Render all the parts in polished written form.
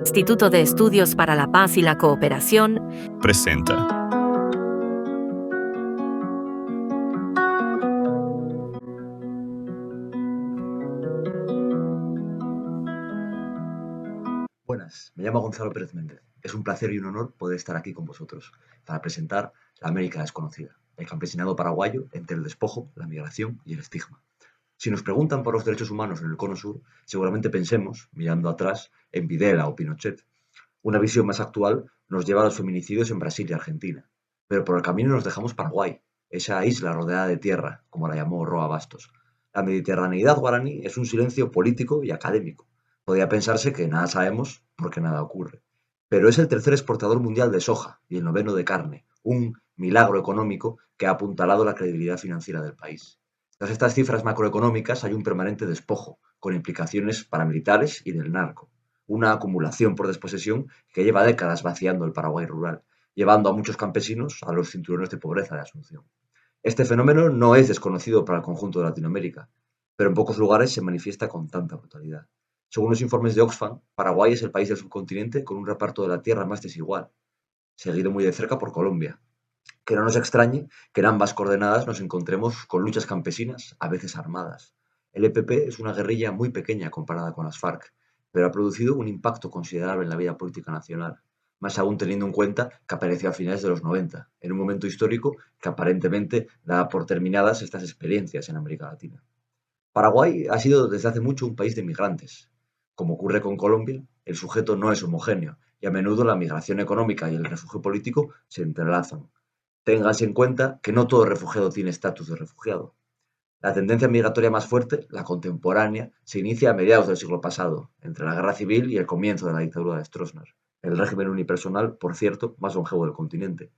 Instituto de Estudios para la Paz y la Cooperación presenta. Buenas, me llamo Gonzalo Pérez Méndez. Es un placer y un honor poder estar aquí con vosotros para presentar La América Desconocida, el campesinado paraguayo entre el despojo, la migración y el estigma. Si nos preguntan por los derechos humanos en el Cono Sur, seguramente pensemos, mirando atrás, en Videla o Pinochet. Una visión más actual nos lleva a los feminicidios en Brasil y Argentina. Pero por el camino nos dejamos Paraguay, esa isla rodeada de tierra, como la llamó Roa Bastos. La mediterraneidad guaraní es un silencio político y académico. Podría pensarse que nada sabemos porque nada ocurre. Pero es el tercer exportador mundial de soja y el noveno de carne, un milagro económico que ha apuntalado la credibilidad financiera del país. Tras estas cifras macroeconómicas hay un permanente despojo, con implicaciones paramilitares y del narco. Una acumulación por desposesión que lleva décadas vaciando el Paraguay rural, llevando a muchos campesinos a los cinturones de pobreza de Asunción. Este fenómeno no es desconocido para el conjunto de Latinoamérica, pero en pocos lugares se manifiesta con tanta brutalidad. Según los informes de Oxfam, Paraguay es el país del subcontinente con un reparto de la tierra más desigual, seguido muy de cerca por Colombia. Que no nos extrañe que en ambas coordenadas nos encontremos con luchas campesinas, a veces armadas. El EPP es una guerrilla muy pequeña comparada con las FARC, pero ha producido un impacto considerable en la vida política nacional, más aún teniendo en cuenta que apareció a finales de los 90, en un momento histórico que aparentemente da por terminadas estas experiencias en América Latina. Paraguay ha sido desde hace mucho un país de migrantes. Como ocurre con Colombia, el sujeto no es homogéneo y a menudo la migración económica y el refugio político se entrelazan. Téngase en cuenta que no todo refugiado tiene estatus de refugiado. La tendencia migratoria más fuerte, la contemporánea, se inicia a mediados del siglo pasado, entre la guerra civil y el comienzo de la dictadura de Stroessner, el régimen unipersonal, por cierto, más longevo del continente.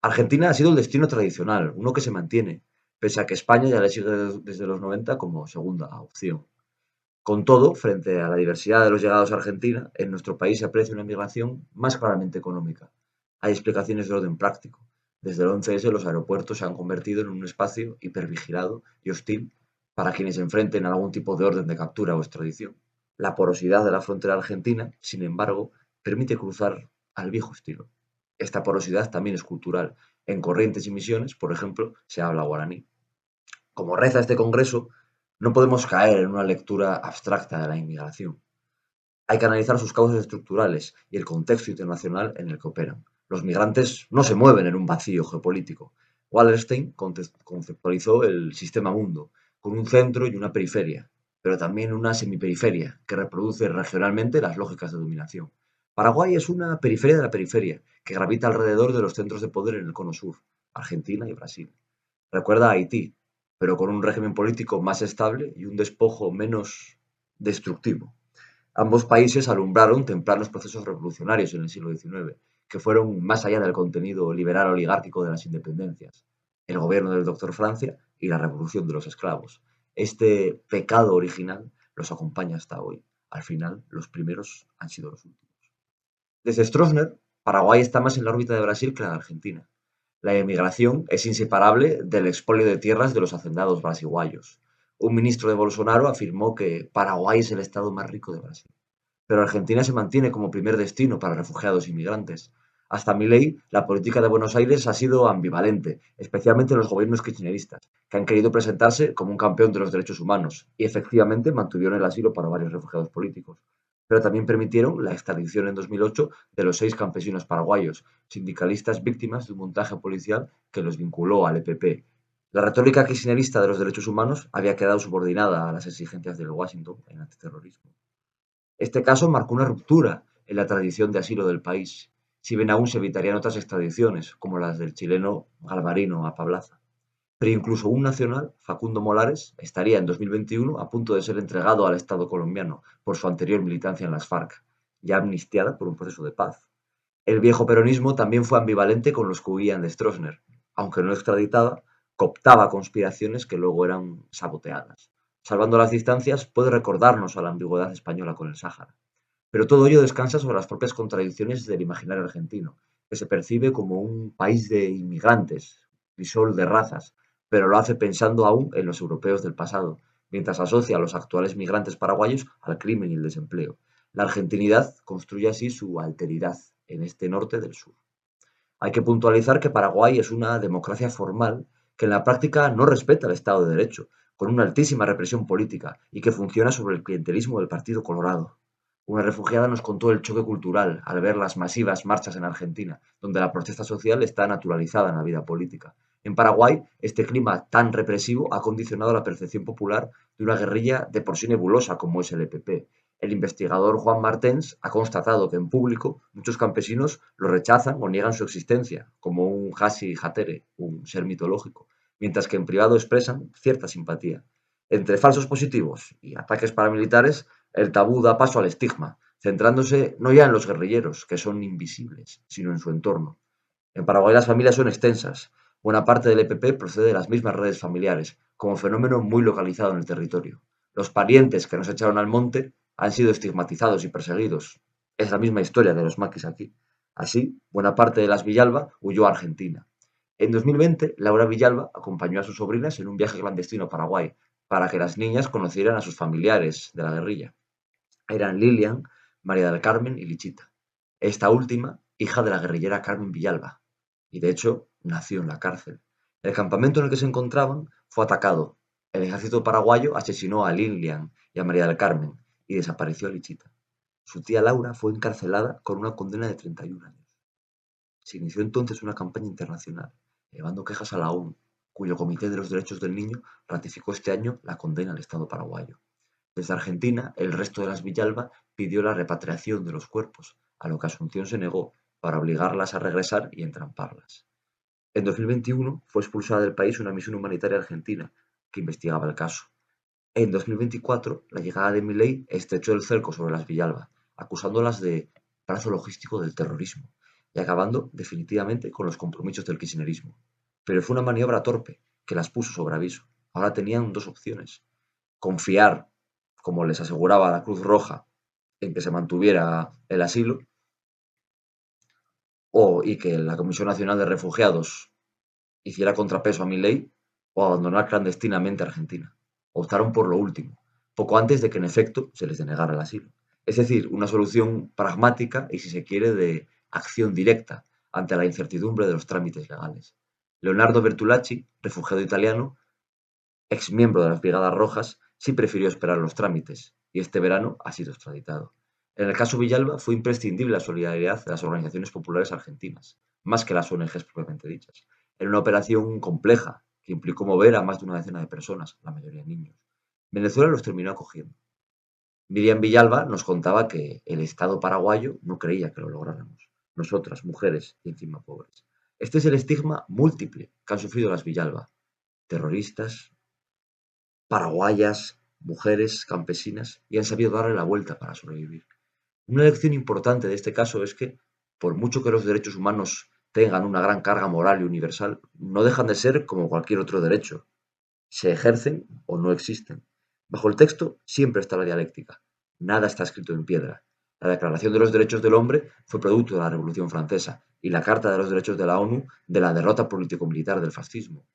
Argentina ha sido el destino tradicional, uno que se mantiene, pese a que España ya le sigue desde los 90 como segunda opción. Con todo, frente a la diversidad de los llegados a Argentina, en nuestro país se aprecia una migración más claramente económica. Hay explicaciones de orden práctico. Desde el 11S los aeropuertos se han convertido en un espacio hipervigilado y hostil para quienes enfrenten algún tipo de orden de captura o extradición. La porosidad de la frontera argentina, sin embargo, permite cruzar al viejo estilo. Esta porosidad también es cultural. En Corrientes y Misiones, por ejemplo, se habla guaraní. Como reza este congreso, no podemos caer en una lectura abstracta de la inmigración. Hay que analizar sus causas estructurales y el contexto internacional en el que operan. Los migrantes no se mueven en un vacío geopolítico. Wallerstein conceptualizó el sistema mundo, con un centro y una periferia, pero también una semiperiferia que reproduce regionalmente las lógicas de dominación. Paraguay es una periferia de la periferia, que gravita alrededor de los centros de poder en el cono sur, Argentina y Brasil. Recuerda a Haití, pero con un régimen político más estable y un despojo menos destructivo. Ambos países alumbraron tempranos procesos revolucionarios en el siglo XIX, que fueron más allá del contenido liberal oligárquico de las independencias, el gobierno del doctor Francia y la revolución de los esclavos. Este pecado original los acompaña hasta hoy. Al final, los primeros han sido los últimos. Desde Stroessner, Paraguay está más en la órbita de Brasil que la de Argentina. La emigración es inseparable del expolio de tierras de los hacendados brasiguayos. Un ministro de Bolsonaro afirmó que Paraguay es el estado más rico de Brasil. Pero Argentina se mantiene como primer destino para refugiados y migrantes. Hasta Milei, la política de Buenos Aires ha sido ambivalente, especialmente en los gobiernos kirchneristas, que han querido presentarse como un campeón de los derechos humanos y efectivamente mantuvieron el asilo para varios refugiados políticos. Pero también permitieron la extradición en 2008 de los 6 campesinos paraguayos, sindicalistas víctimas de un montaje policial que los vinculó al EPP. La retórica kirchnerista de los derechos humanos había quedado subordinada a las exigencias del Washington en antiterrorismo. Este caso marcó una ruptura en la tradición de asilo del país, si bien aún se evitarían otras extradiciones, como las del chileno Galvarino a Pablaza. Pero incluso un nacional, Facundo Molares, estaría en 2021 a punto de ser entregado al Estado colombiano por su anterior militancia en las FARC, ya amnistiada por un proceso de paz. El viejo peronismo también fue ambivalente con los que huían de Stroessner. Aunque no extraditaba, cooptaba conspiraciones que luego eran saboteadas. Salvando las distancias, puede recordarnos a la ambigüedad española con el Sáhara. Pero todo ello descansa sobre las propias contradicciones del imaginario argentino, que se percibe como un país de inmigrantes, crisol de razas, pero lo hace pensando aún en los europeos del pasado, mientras asocia a los actuales migrantes paraguayos al crimen y el desempleo. La argentinidad construye así su alteridad en este norte del sur. Hay que puntualizar que Paraguay es una democracia formal que en la práctica no respeta el Estado de Derecho, con una altísima represión política y que funciona sobre el clientelismo del Partido Colorado. Una refugiada nos contó el choque cultural al ver las masivas marchas en Argentina, donde la protesta social está naturalizada en la vida política. En Paraguay, este clima tan represivo ha condicionado la percepción popular de una guerrilla de por sí nebulosa como es el EPP. El investigador Juan Martens ha constatado que en público muchos campesinos lo rechazan o niegan su existencia, como un Hasi Hatere, un ser mitológico, mientras que en privado expresan cierta simpatía. Entre falsos positivos y ataques paramilitares, el tabú da paso al estigma, centrándose no ya en los guerrilleros, que son invisibles, sino en su entorno. En Paraguay las familias son extensas. Buena parte del EPP procede de las mismas redes familiares, como fenómeno muy localizado en el territorio. Los parientes que nos echaron al monte han sido estigmatizados y perseguidos. Es la misma historia de los maquis aquí. Así, buena parte de las Villalba huyó a Argentina. En 2020, Laura Villalba acompañó a sus sobrinas en un viaje clandestino a Paraguay para que las niñas conocieran a sus familiares de la guerrilla. Eran Lilian, María del Carmen y Lichita. Esta última, hija de la guerrillera Carmen Villalba, y de hecho nació en la cárcel. El campamento en el que se encontraban fue atacado. El ejército paraguayo asesinó a Lilian y a María del Carmen y desapareció a Lichita. Su tía Laura fue encarcelada con una condena de 31 años. Se inició entonces una campaña internacional, llevando quejas a la ONU, cuyo Comité de los Derechos del Niño ratificó este año la condena al Estado paraguayo. Desde Argentina, el resto de las Villalba pidió la repatriación de los cuerpos, a lo que Asunción se negó, para obligarlas a regresar y entramparlas. En 2021 fue expulsada del país una misión humanitaria argentina que investigaba el caso. En 2024, la llegada de Milei estrechó el cerco sobre las Villalba, acusándolas de brazo logístico del terrorismo y acabando definitivamente con los compromisos del kirchnerismo. Pero fue una maniobra torpe que las puso sobre aviso. Ahora tenían dos opciones: confiar, como les aseguraba la Cruz Roja, en que se mantuviera el asilo, y que la Comisión Nacional de Refugiados hiciera contrapeso a Milei, o abandonar clandestinamente Argentina. Optaron por lo último, poco antes de que en efecto se les denegara el asilo. Es decir, una solución pragmática y, si se quiere, de acción directa ante la incertidumbre de los trámites legales. Leonardo Bertolacci, refugiado italiano, ex miembro de las Brigadas Rojas, sí prefirió esperar los trámites y este verano ha sido extraditado. En el caso Villalba fue imprescindible la solidaridad de las organizaciones populares argentinas, más que las ONGs propiamente dichas. Era una operación compleja que implicó mover a más de una decena de personas, la mayoría niños. Venezuela los terminó acogiendo. Miriam Villalba nos contaba que el Estado paraguayo no creía que lo lográramos. Nosotras, mujeres y encima pobres. Este es el estigma múltiple que han sufrido las Villalba. Terroristas, paraguayas, mujeres, campesinas, y han sabido darle la vuelta para sobrevivir. Una lección importante de este caso es que, por mucho que los derechos humanos tengan una gran carga moral y universal, no dejan de ser como cualquier otro derecho. Se ejercen o no existen. Bajo el texto siempre está la dialéctica. Nada está escrito en piedra. La Declaración de los Derechos del Hombre fue producto de la Revolución Francesa y la Carta de los Derechos de la ONU de la derrota político-militar del fascismo.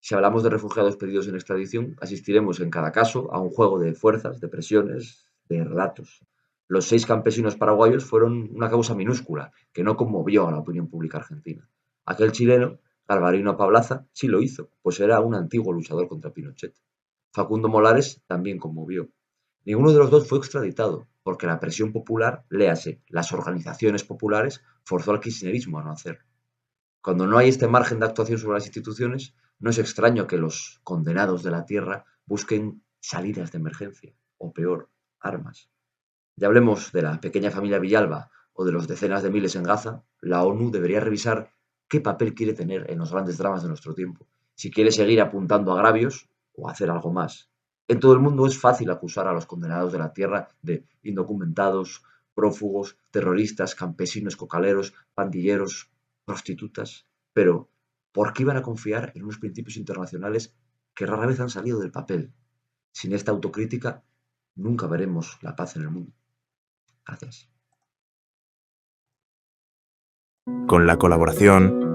Si hablamos de refugiados pedidos en extradición, asistiremos en cada caso a un juego de fuerzas, de presiones, de relatos. Los 6 campesinos paraguayos fueron una causa minúscula que no conmovió a la opinión pública argentina. Aquel chileno, Galvarino Pablaza, sí lo hizo, pues era un antiguo luchador contra Pinochet. Facundo Molares también conmovió. Ninguno de los dos fue extraditado, porque la presión popular, léase, las organizaciones populares, forzó al kirchnerismo a no hacerlo. Cuando no hay este margen de actuación sobre las instituciones, no es extraño que los condenados de la tierra busquen salidas de emergencia, o peor, armas. Ya hablemos de la pequeña familia Villalba o de los decenas de miles en Gaza, la ONU debería revisar qué papel quiere tener en los grandes dramas de nuestro tiempo, si quiere seguir apuntando agravios o hacer algo más. En todo el mundo es fácil acusar a los condenados de la tierra de indocumentados, prófugos, terroristas, campesinos, cocaleros, pandilleros, prostitutas, pero ¿por qué iban a confiar en unos principios internacionales que rara vez han salido del papel? Sin esta autocrítica, nunca veremos la paz en el mundo. Gracias. Con la colaboración